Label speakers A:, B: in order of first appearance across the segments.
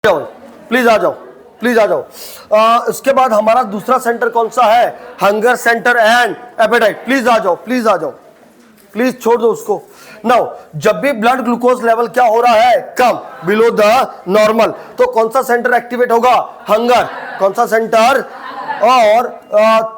A: चलो प्लीज आ जाओ, प्लीज आ जाओ। इसके बाद हमारा दूसरा सेंटर कौन सा है? Hunger centre and appetite. Please आ जाओ, प्लीज आ जाओ, प्लीज छोड़ दो उसको। नाउ जब भी ब्लड ग्लूकोज लेवल क्या हो रहा है? कम, बिलो द नॉर्मल, तो कौन सा सेंटर एक्टिवेट होगा? हंगर। कौन सा सेंटर? और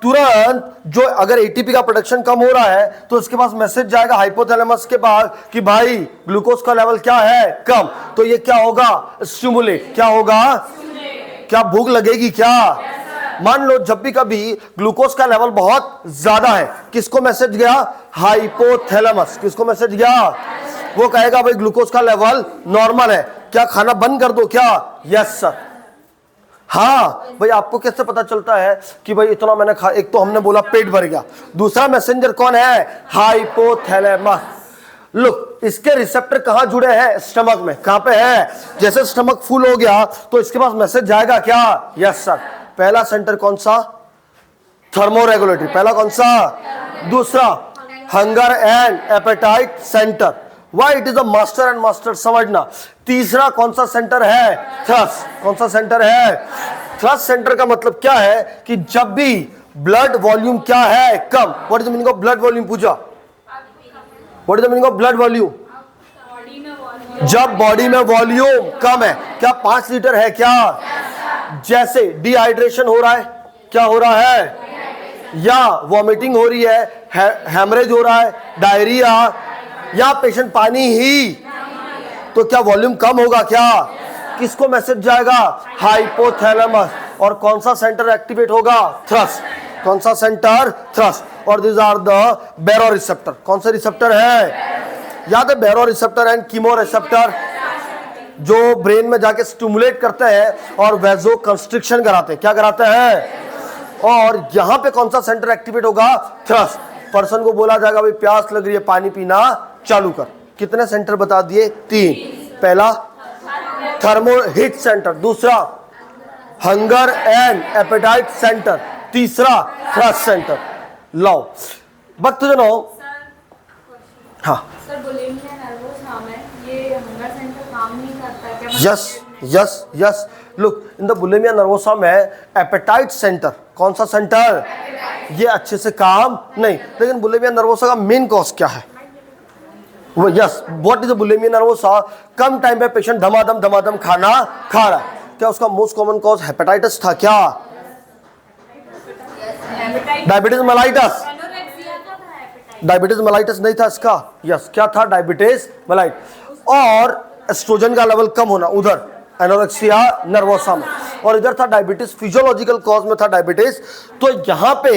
A: तुरंत जो अगर एटीपी का प्रोडक्शन कम हो रहा है तो उसके पास मैसेज जाएगा हाइपोथैलेमस के पास कि भाई ग्लूकोज का लेवल क्या है? कम। तो ये क्या होगा? स्टिमुलेट। क्या होगा? क्या भूख लगेगी क्या? मान लो जब भी कभी ग्लूकोज का लेवल बहुत ज्यादा है, किसको मैसेज गया? हाइपोथैलेमस। किसको मैसेज गया? वो कहेगा भाई ग्लूकोज का लेवल नॉर्मल है, क्या खाना बंद कर दो क्या? Yes sir. हाँ भाई, आपको कैसे पता चलता है कि भाई इतना मैंने खा? एक तो हमने बोला पेट भर गया, दूसरा मैसेंजर कौन है? हाइपोथैलेमस। लुक, इसके रिसेप्टर कहां जुड़े हैं? स्टमक में। कहां पे है? जैसे स्टमक फुल हो गया तो इसके पास मैसेज जाएगा क्या? Yes sir. पहला सेंटर कौन सा? थर्मोरेगुलेटरी। पहला कौन सा? दूसरा hunger and appetite centre. Why it is a master and master समझना। तीसरा कौन सा सेंटर है? थ्रस्ट। कौन सा सेंटर है? थ्रस्ट सेंटर का मतलब क्या है कि जब भी ब्लड वॉल्यूम क्या है? कम। What is the meaning of blood volume? Pooja, what is the meaning of blood volume? जब बॉडी में वॉल्यूम कम है। क्या 5 लीटर है क्या? जैसे डिहाइड्रेशन हो रहा है, क्या हो रहा है? या वॉमिटिंग हो रही है, हेमरेज हो रहा है, डायरिया, या पेशेंट पानी ही, तो क्या वॉल्यूम कम होगा क्या? किसको मैसेज जाएगा? हाइपोथैलेमस। और कौन सा सेंटर एक्टिवेट होगा? थ्रस्ट। कौन सा सेंटर? थ्रस्ट। और this are the baroreceptor. कौन से रिसेप्टर है? याद है? Baroreceptor and chemoreceptor, जो ब्रेन में जाके स्टिमुलेट करते हैं और वैसो कंस्ट्रिक्शन कराते हैं। क्या कराते हैं? और यहां पे कौन सा सेंटर एक्टिवेट होगा? थ्रस्ट। पर्सन को बोला जाएगा भाई प्यास लग रही है, पानी पीना चालू कर। कितने सेंटर बता दिए? 3। पहला थर्मो हीट सेंटर, दूसरा हंगर एंड एपेटाइट सेंटर, तीसरा थ्रस्ट सेंटर। लो बट तुझे नो, हाँ
B: सर बुलिमिया नर्वोसा में ये हंगर सेंटर काम नहीं करता क्या?
A: Yes yes yes. Look, in the bulimia nervosa में एपेटाइट सेंटर, कौन सा सेंटर? ये अच्छे से काम नहीं। लेकिन बुलिमिया नर्वोसा का मेन कॉज क्या है? Yes, what is the bulimia nervosa? Come time पे पेशेंट धमाधम खाना खा रहा है। क्या उसका मोस्ट कॉमन कॉज हेपेटाइटिस था क्या? Diabetes mellitus. डायबिटीज मेलाइटस नहीं था इसका। यस, क्या था? Diabetes mellitus. और एस्ट्रोजन का लेवल कम होना उधर एनोरेक्सिया नर्वोसा में, और इधर था डायबिटीज, फिजियोलॉजिकल कॉज में था डायबिटीज। तो यहाँ पे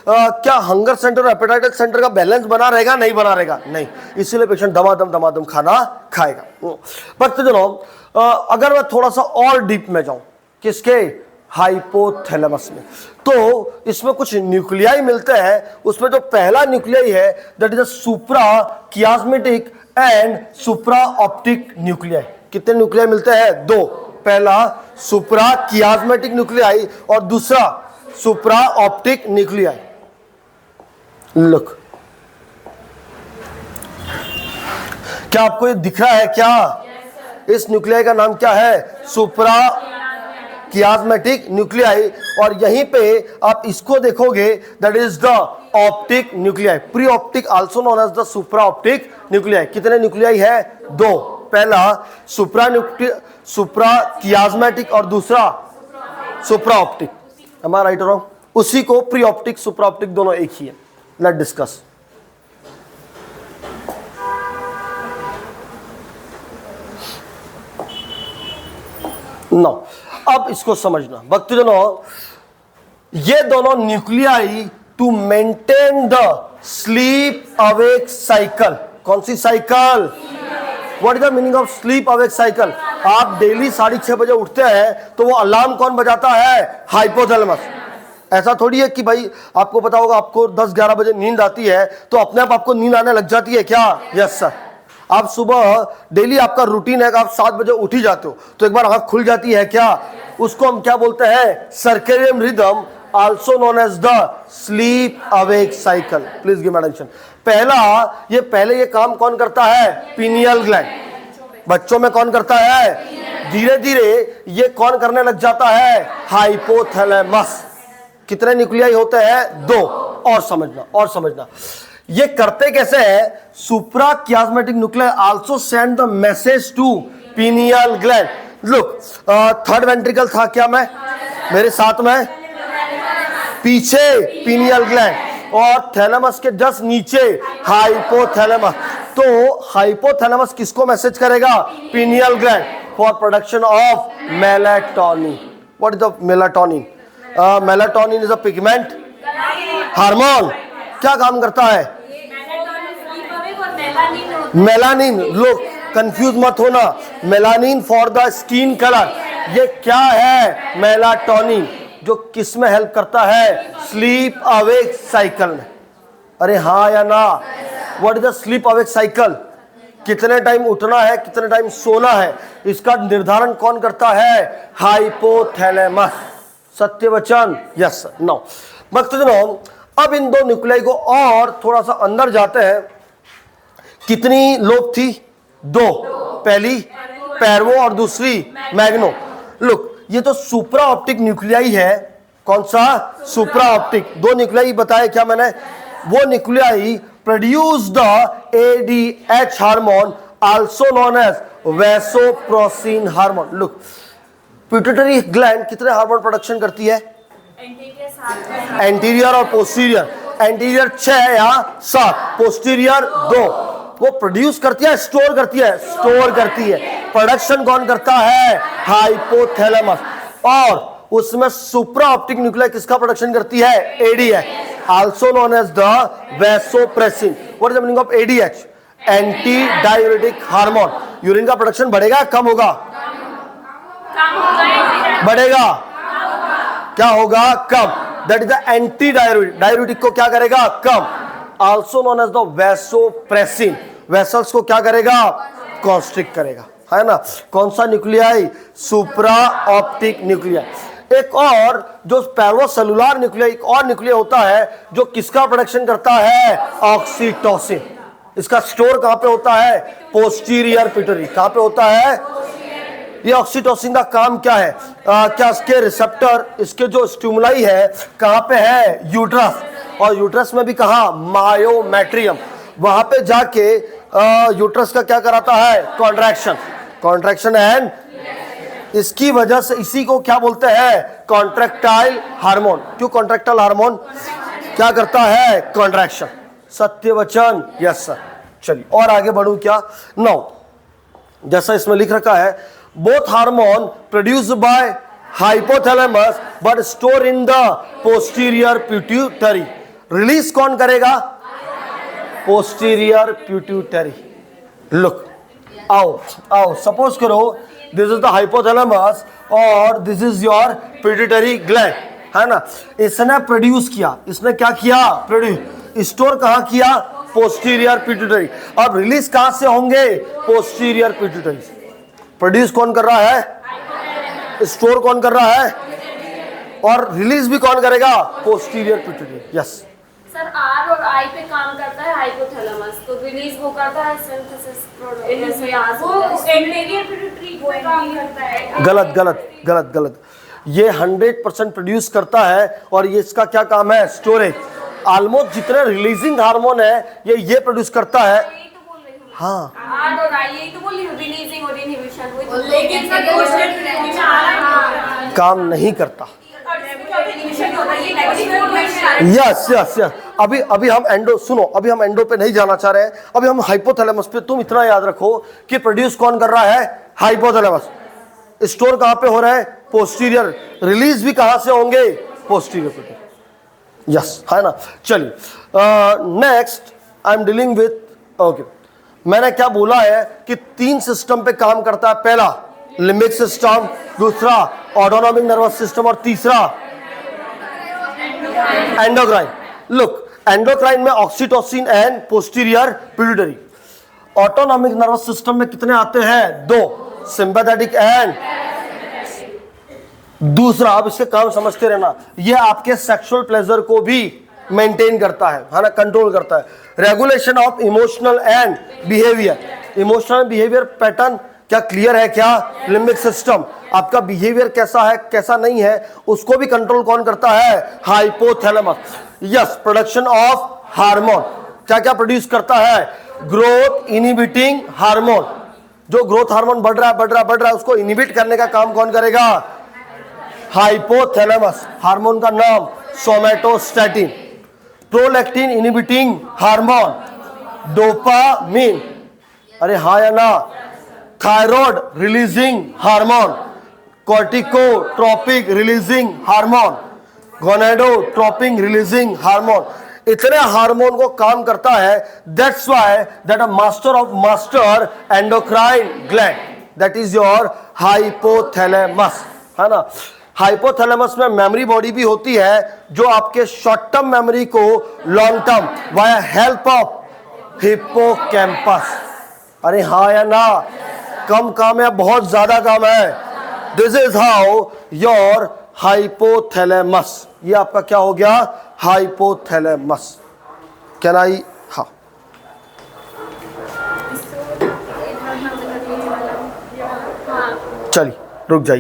A: क्या हंगर सेंटर और एपेटाइटिस सेंटर का बैलेंस बना रहेगा? नहीं बना रहेगा, नहीं। इसीलिए पेशेंट धमाधम खाना खाएगा। पर तो जनो, अगर मैं थोड़ा सा और डीप में जाऊं, किसके? हाइपोथैलेमस में, तो इसमें कुछ न्यूक्लियाई मिलते हैं। उसमें जो पहला न्यूक्लियाई है that is a suprachiasmatic and supraoptic nuclei. कितने न्यूक्लियाई मिलते हैं? 2। पहला सुप्रा कियास्मेटिक न्यूक्लियाई और दूसरा सुप्रा ऑप्टिक न्यूक्लियाई। लुक, क्या आपको ये दिख रहा है क्या? इस न्यूक्लियाई का नाम क्या है? Suprachiasmatic nuclei. और यहीं पे आप इसको देखोगे that is the optic nuclei, preoptic also known as the supraoptic nuclei. कितने न्यूक्लियाई है? 2। पहला सुप्रा कियास्मेटिक और दूसरा supraoptic. Am I right और रॉन्ग? उसी को प्री ऑप्टिक सुप्रा ऑप्टिक दोनों एक ही है। Let discuss. नो, अब इसको समझना भक्तजनों, ये दोनों nuclei to maintain the sleep awake cycle. कौन सी cycle? What is the meaning of sleep awake cycle? आप डेली 6:30 बजे उठते हैं तो वो अलार्म कौन बजाता है? हाइपोथैलेमस। ऐसा थोड़ी है कि भाई आपको पता होगा आपको 10-11 बजे नींद आती है तो अपने आप आपको नींद आने लग जाती है क्या? Yes sir. आप सुबह डेली आपका रूटीन है कि आप 7 बजे उठ ही जाते हो तो एक बार आंख खुल जाती है क्या? उसको हम क्या बोलते हैं? Circadian rhythm, also known as the sleep awake cycle. Please give attention. पहले ये काम कौन करता है? Pineal gland. बच्चों में कौन करता है? धीरे धीरे ये कौन करने लग जाता है, हाइपोथैलेमस। कितने न्यूक्लियाई होते हैं, 2। और समझना ये करते कैसे है, suprachiasmatic nuclei also send the message to pineal gland. Look, third ventricle था क्या, मैं मेरे साथ में पीछे पीनियल ग्लैंड और थैलेमस के जस्ट नीचे हाइपोथैलेमस। तो हाइपोथैलेमस किसको मैसेज करेगा, pineal gland, for production of melatonin. What is the melatonin? Melatonin is a pigment hormone. क्या काम करता है, मेलानिन। लोग कंफ्यूज मत होना, melanin for the skin colour. ये क्या है, मेलाटोनिन, जो किस में हेल्प करता है, स्लीप अवेक साइकिल में। अरे हाँ या ना? What is the sleep awake cycle? कितने टाइम उठना है, कितने टाइम सोना है, इसका निर्धारण कौन करता है, हाइपोथैलेमस। सत्य वचन, यस। नो अब इन दो न्यूक्लियाई को और थोड़ा सा अंदर जाते हैं। कितनी लोब थी, 2। पहली पैरवो और दूसरी मैग्नो। लुक, ये तो सुप्रा ऑप्टिक न्यूक्लियाई है। कौन सा, सुप्रा ऑप्टिक। 2 न्यूक्लियाई बताए क्या मैंने, वो nuclei produce the ADH hormone also known as vasopressin hormone. Look, pituitary gland कितने हार्मोन प्रोडक्शन करती है, एंटीरियर और पोस्टीरियर। एंटीरियर 6 या 7, पोस्टीरियर 2। वो प्रोड्यूस करती है, स्टोर करती है। प्रोडक्शन कौन करता है, हाइपोथैलेमस। और उसमें सुप्रा ऑप्टिक न्यूक्लियाई किसका प्रोडक्शन करती है, ADH, also known as the vasopressin. What is the meaning of ADH? Antidiuretic hormone. Urine का प्रोडक्शन बढ़ेगा, कम होगा, बढ़ेगा, क्या होगा, कम। That is the antidiuretic. Diuretic को क्या करेगा, कम। Also known as the vasopressin. Vessels को क्या करेगा, कॉन्स्ट्रिक्ट करेगा, है ना। कौन सा न्यूक्लियाई, सुप्रा ऑप्टिक न्यूक्लियाई। एक और जो पैरवोसेलुलर न्यूक्लियाई, एक और न्यूक्लियाई होता है जो किसका प्रोडक्शन करता है, ऑक्सीटोसिन। इसका स्टोर कहां पे होता है, पोस्टीरियर पिट्यूटरी। कहां पे होता है ये ऑक्सीटोसिन? का काम क्या है, क्या इसके रिसेप्टर, इसके जो स्टिमुलाई है कहां पे है, यूट्रस। और यूट्रस में भी कहा, मायोमेट्रियम। वहां पे जाके यूट्रस का क्या कराता है, कॉन्ट्रैक्शन एंड इसकी वजह से इसी को क्या बोलते हैं, कॉन्ट्रैक्टाइल हार्मोन। क्यों कॉन्ट्रैक्टाइल हार्मोन क्या करता है, कॉन्ट्रैक्शन। सत्य वचन, यस सर। चलिए और आगे बढ़ूं क्या। नाउ जैसा इसमें लिख रखा है, both hormone produced by hypothalamus but store in the posterior pituitary. Release कौन करेगा, पोस्टीरियर पिट्यूटरी। लुक, आओ सपोज करो दिस इज द हाइपोथैलेमस और this is your pituitary gland, है ना। इसने प्रोड्यूस किया, इसने क्या किया, प्रोड्यूस। स्टोर कहां किया, पोस्टीरियर पिट्यूटरी। अब रिलीज कहां से होंगे, पोस्टीरियर पिट्यूटरी। प्रोड्यूस कौन कर रहा है, स्टोर कौन कर रहा है, और रिलीज भी कौन करेगा, posterior pituitary. Yes
B: sir, R और I पे काम करता है हाइपोथैलेमस, तो रिलीज वो करता है सिंथेसिस प्रोडक्ट, वो एंटीरियर पिट्यूटरी को काम करता है।
A: गलत। ये 100% प्रोड्यूस करता है और ये इसका क्या काम है, स्टोरेज। ऑलमोस्ट जितने रिलीजिंग हार्मोन है ये प्रोड्यूस करता है। हाँ,
B: R और I यही तो बोल रही हूँ, रिलीजिंग और इनहिबिशन। लेकिन सर पोस्टीरियर में आ रहा है,
A: काम नहीं करता। यस। अभी हम एंडो, सुनो, अभी हम एंडो पे नहीं जाना चाह रहे हैं, अभी हम हाइपोथैलेमस पे। तुम इतना याद रखो कि प्रोड्यूस कौन कर रहा है, हाइपोथैलेमस। स्टोर कहां पे हो रहा है, पोस्टीरियर। रिलीज भी कहां से होंगे, पोस्टीरियर पे। यस, है ना। चलिए next I am dealing with, okay, मैंने क्या बोला है कि 3 सिस्टम पे काम करता है। पहला लिम्बिक सिस्टम, दूसरा ऑटोनॉमिक नर्वस सिस्टम और तीसरा एंडोक्राइन। लुक, एंडोक्राइन में oxytocin and posterior pituitary. Autonomic nervous system में कितने आते हैं, 2, सिंपैथेटिक एंड दूसरा। अब इसके काम समझते रहना, ये आपके सेक्सुअल प्लेजर को भी मेंटेन करता है ना, कंट्रोल करता है। Regulation of emotional and behaviour. Emotional behaviour pattern क्या क्लियर है? क्या लिम्बिक सिस्टम, आपका बिहेवियर कैसा है कैसा नहीं है उसको भी कंट्रोल कौन करता है? Hypothalamus. Yes, production of hormone, क्या क्या प्रोड्यूस करता है? Growth inhibiting hormone. जो ग्रोथ हार्मोन बढ़ रहा है उसको इनहिबिट करने का काम कौन करेगा? हाइपोथैलेमस। हार्मोन का नाम somatostatin. Prolactin inhibiting hormone dopamine, अरे हाँ या ना? Thyroid releasing hormone corticotropic releasing hormone gonadotropic releasing hormone. इतने हार्मोन को काम करता है। That's why that a master endocrine gland, that is your hypothalamus, है ना? हाइपोथैलेमस में मेमोरी बॉडी भी होती है जो आपके शॉर्ट टर्म मेमोरी को long term via help of hippocampus. अरे हाँ या ना? कम काम है, बहुत ज्यादा काम है। This is how your hypothalamus, ये आपका क्या हो गया? हाइपोथैलेमस। Can I? हाँ, चलिए रुक जाइए।